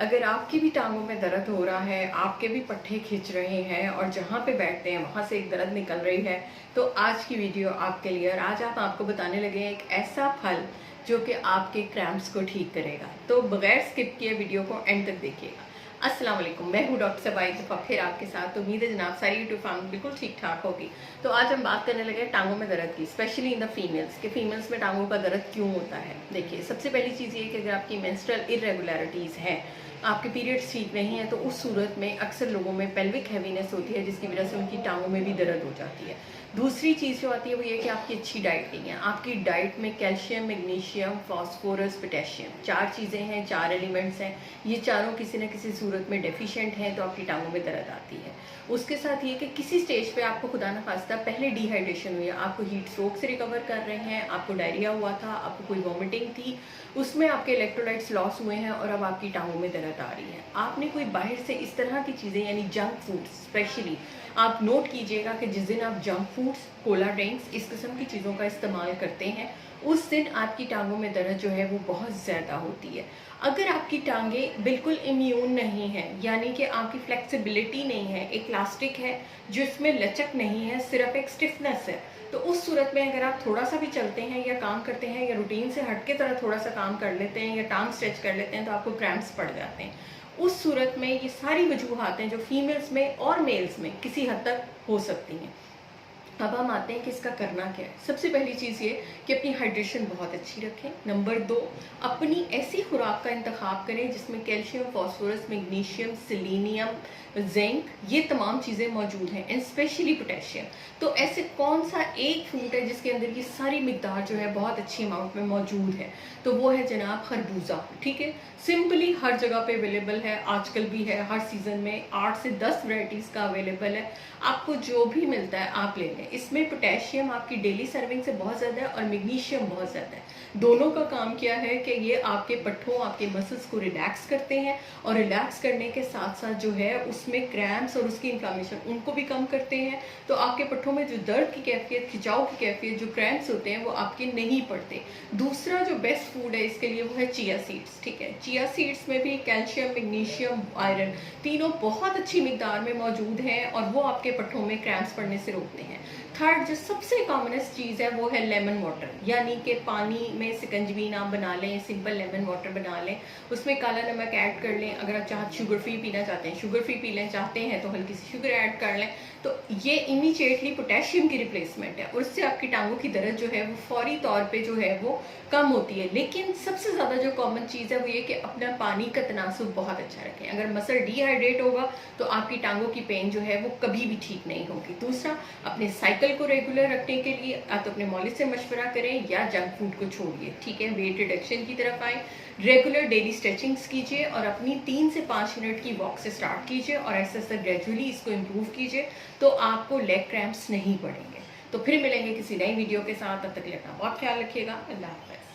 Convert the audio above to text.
अगर आपकी भी टांगों में दर्द हो रहा है, आपके भी पट्टे खिंच रहे हैं और जहाँ पे बैठते हैं वहाँ से एक दर्द निकल रही है, तो आज की वीडियो आपके लिए। और आज हम आपको बताने लगे हैं एक ऐसा फल जो कि आपके क्रैम्प्स को ठीक करेगा। तो बगैर स्किप किए वीडियो को एंड तक देखिएगा। अस्सलाम वालेकुम, मैं हूँ डॉक्टर सबा एक दफ़ा फिर आपके साथ। उम्मीद है जनाब सारी यूट्यूब फैमिली बिल्कुल ठीक ठाक होगी। तो आज हम बात करने लगे टांगों में दर्द की, स्पेशली इन द फीमेल्स के फीमेल्स में टांगों का दर्द क्यों होता है। देखिए, सबसे पहली चीज़ ये कि अगर आपकी मेंस्ट्रुअल इरेगुलरिटीज़ हैं, आपके पीरियड्स ठीक नहीं है, तो उस सूरत में अक्सर लोगों में पेल्विक हैवीनेस होती है, जिसकी वजह से उनकी टांगों में भी दर्द हो जाती है। दूसरी चीज़ जो आती है वो ये कि आपकी अच्छी डाइट नहीं है। आपकी डाइट में कैल्शियम, मैग्नीशियम, फास्फोरस, पोटेशियम, 4 चीज़ें हैं, 4 एलिमेंट्स हैं। ये चारों किसी न किसी सूरत में डेफिशिएंट हैं, तो आपकी टांगों में दर्द आती है। उसके साथ ये कि किसी स्टेज पे आपको खुदा न खास्ता पहले डिहाइड्रेशन हुई है, आपको हीट स्ट्रोक से रिकवर कर रहे हैं, आपको डायरिया हुआ था, आपको कोई वॉमिटिंग थी, उसमें आपके इलेक्ट्रोलाइट्स लॉस हुए हैं और अब आपकी टांगों में दर्द आ रही है। आपने कोई बाहर से इस तरह की चीज़ें यानी जंक फूड, स्पेशली आप नोट कीजिएगा कि जिस दिन आप जंक फूड्स, कोला ड्रिंक्स, इस किस्म की चीज़ों का इस्तेमाल करते हैं, उस दिन आपकी टांगों में दर्द जो है वो बहुत ज़्यादा होती है। अगर आपकी टांगें बिल्कुल इम्यून नहीं है, यानी कि आपकी फ्लेक्सिबिलिटी नहीं है, एक इलास्टिक है जिसमें लचक नहीं है, सिर्फ एक स्टिफनेस है, तो उस सूरत में अगर आप थोड़ा सा भी चलते हैं या काम करते हैं या रूटीन से हट के तरह थोड़ा सा काम कर लेते हैं या टांग स्ट्रेच कर लेते हैं, तो आपको क्रैम्प्स पड़ जाते हैं। उस सूरत में ये सारी वजूहातें जो फीमेल्स में और मेल्स में किसी हद तक हो सकती हैं। अब हम आते हैं कि इसका करना क्या है। सबसे पहली चीज़ ये कि अपनी हाइड्रेशन बहुत अच्छी रखें। नंबर 2, अपनी ऐसी खुराक का इंतखाब करें जिसमें calcium, phosphorus, magnesium, selenium, zinc, ये तमाम चीज़ें मौजूद हैं, एंड स्पेशली पोटेशियम। तो ऐसे कौन सा एक फ्रूट है जिसके अंदर ये सारी मिकदार जो है बहुत अच्छी अमाउंट में मौजूद है, तो वो है जनाब खरबूजा। ठीक है, सिंपली हर जगह पे अवेलेबल है, आजकल भी है, हर सीज़न में 8 से 10 वैरायटीज़ का अवेलेबल है। आपको जो भी मिलता है आप ले लें। इसमें पोटेशियम आपकी डेली सर्विंग से बहुत ज़्यादा है और मैग्नीशियम बहुत ज़्यादा है। दोनों का काम क्या है कि ये आपके पट्ठों, आपके मसल्स को रिलैक्स करते हैं, और रिलैक्स करने के साथ साथ जो है उसमें क्रैम्प्स और उसकी इन्फ्लामेशन उनको भी कम करते हैं। तो आपके पट्ठों में जो दर्द की कैफियत, खिंचाव की कैफियत, जो क्रैम्प्स होते हैं वो आपके नहीं पड़ते। दूसरा जो बेस्ट फूड है इसके लिए वो है चिया सीड्स। ठीक है, चिया सीड्स में भी कैल्शियम, मैग्नीशियम, आयरन तीनों बहुत अच्छी मिकदार में मौजूद हैं और वो आपके पट्ठों में क्रैम्प्स पड़ने से रोकते हैं। थर्ड जो सबसे कॉमनेस्ट चीज़ है वो है लेमन वाटर, यानी कि पानी में सिकंजवी ना बना लें, सिंपल लेमन वाटर बना लें, उसमें काला नमक ऐड कर लें। अगर आप शुगर फ्री पीना चाहते हैं, शुगर फ्री पीना चाहते हैं तो हल्की सी शुगर ऐड कर लें। तो ये इमीडिएटली पोटेशियम की रिप्लेसमेंट है और उससे आपकी टांगों की दर्द जो है वो फौरी तौर पे जो है वो कम होती है। लेकिन सबसे ज़्यादा जो कॉमन चीज़ है वो ये कि अपना पानी का तनासुब बहुत अच्छा रखें। अगर मसल डिहाइड्रेट होगा तो आपकी टांगों की पेन जो है वो कभी भी ठीक नहीं होगी। दूसरा, अपने साइकिल को रेगुलर रखने के लिए या तो अपने मौलिक से मशवरा करें या जंक फूड को छोड़िए। ठीक है, वेट रिडक्शन की तरफ आए, रेगुलर डेली स्ट्रेचिंग्स कीजिए और अपनी 3 से 5 मिनट की वॉक से स्टार्ट कीजिए और ऐसे ऐसे ग्रेजुअली इसको इम्प्रूव कीजिए, तो आपको लेग क्रैम्प्स नहीं पड़ेंगे। तो फिर मिलेंगे किसी नई वीडियो के साथ, तब तक के लिए अपना बहुत ख्याल रखिएगा। अल्लाह हाफ़िज़।